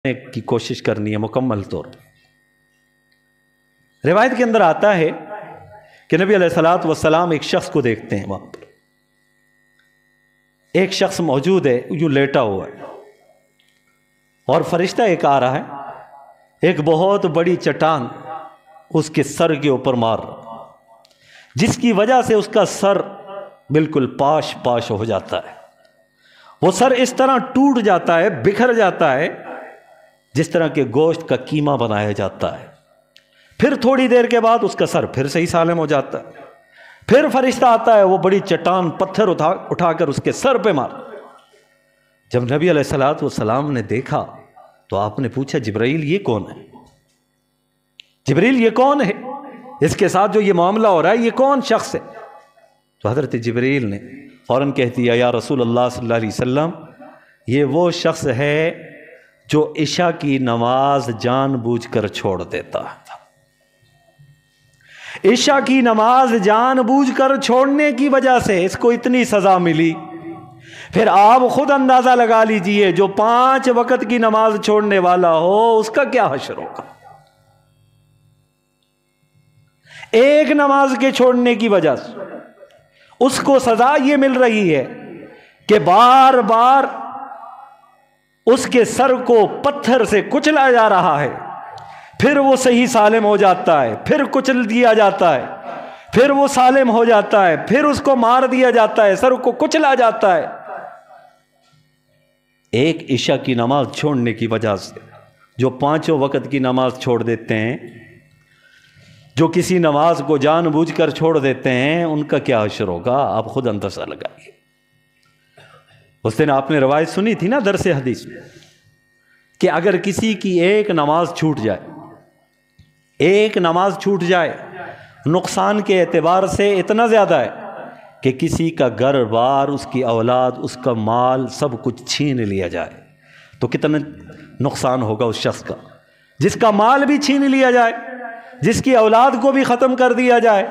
کی کوشش کرنی ہے مکمل طور پر۔ روایت کے اندر آتا ہے کہ نبی علیہ الصلوۃ والسلام ایک شخص کو دیکھتے ہیں، وہاں پر ایک شخص موجود ہے، یوں لیٹا ہوا ہے، اور فرشتہ ایک آ رہا ہے، ایک بہت بڑی چٹان اس کے سر کے اوپر مار رہا، جس کی وجہ سے اس کا سر بالکل پاش پاش ہو جاتا ہے۔ وہ سر اس طرح ٹوٹ جاتا ہے، بکھر جاتا ہے، جس طرح کے گوشت کا قیمہ بنایا جاتا ہے۔ پھر تھوڑی دیر کے بعد اس کا سر پھر صحیح سالم ہو جاتا ہے۔ پھر فرشتہ آتا ہے، وہ بڑی چٹان پتھر اٹھا کر اس کے سر پہ مار۔ جب نبی علیہ الصلوۃ والسلام نے دیکھا تو آپ نے پوچھا، جبرائیل یہ کون ہے؟ جبرائیل یہ کون ہے؟ اس کے ساتھ جو یہ معاملہ ہو رہا ہے یہ کون شخص ہے؟ تو حضرت جبرائیل نے فوراً کہہ دیا، یا رسول اللہ صلی اللہ علیہ وسلم، یہ وہ شخص ہے جو عشاء کی نماز جان بوجھ کر چھوڑ دیتا تھا۔ عشاء کی نماز جان بوجھ کر چھوڑنے کی وجہ سے اس کو اتنی سزا ملی۔ پھر آپ خود اندازہ لگا لیجئے، جو 5 وقت کی نماز چھوڑنے والا ہو اس کا کیا حشر ہوگا۔ ایک نماز کے چھوڑنے کی وجہ سے اس کو سزا یہ مل رہی ہے کہ بار بار اس کے سر کو پتھر سے کچلا جا رہا ہے، پھر وہ صحیح سالم ہو جاتا ہے، پھر کچل دیا جاتا ہے، پھر وہ سالم ہو جاتا ہے، پھر اس کو مار دیا جاتا ہے، سر کو کچلا جاتا ہے۔ ایک عشاء کی نماز چھوڑنے کی وجہ سے جو 5 وقت کی نماز چھوڑ دیتے ہیں، جو کسی نماز کو جان بوجھ کر چھوڑ دیتے ہیں، ان کا کیا حشر ہوگا، آپ خود اندازہ لگائیے۔ اس دن آپ نے روایت سنی تھی نا درس حدیث میں، کہ اگر کسی کی ایک نماز چھوٹ جائے، ایک نماز چھوٹ جائے، نقصان کے اعتبار سے اتنا زیادہ ہے کہ کسی کا گھر بار، اس کی اولاد، اس کا مال، سب کچھ چھین لیا جائے، تو کتنا نقصان ہوگا اس شخص کا۔ جس کا مال بھی چھین لیا جائے، جس کی اولاد کو بھی ختم کر دیا جائے،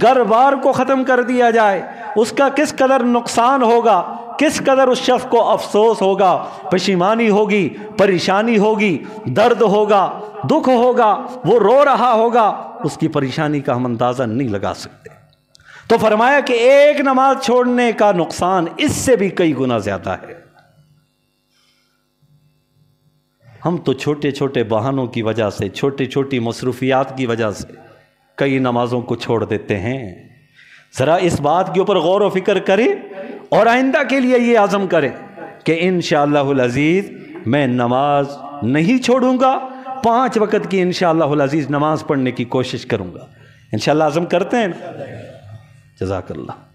گھر بار کو ختم کر دیا جائے، اس کا کس قدر نقصان ہوگا، کس قدر اس شخص کو افسوس ہوگا، پشیمانی ہوگی، پریشانی ہوگی، درد ہوگا، دکھ ہوگا، وہ رو رہا ہوگا، اس کی پریشانی کا ہم اندازہ نہیں لگا سکتے۔ تو فرمایا کہ ایک نماز چھوڑنے کا نقصان اس سے بھی کئی گنا زیادہ ہے۔ ہم تو چھوٹے چھوٹے بہانوں کی وجہ سے، چھوٹی چھوٹی مصروفیات کی وجہ سے کئی نمازوں کو چھوڑ دیتے ہیں۔ ذرا اس بات کے اوپر غور و فکر کریں اور آئندہ کے لیے یہ عزم کریں کہ انشاءاللہ العزیز میں نماز نہیں چھوڑوں گا، 5 وقت کی انشاءاللہ العزیز نماز پڑھنے کی کوشش کروں گا۔ انشاءاللہ عزم کرتے ہیں نا؟ جزاک اللہ۔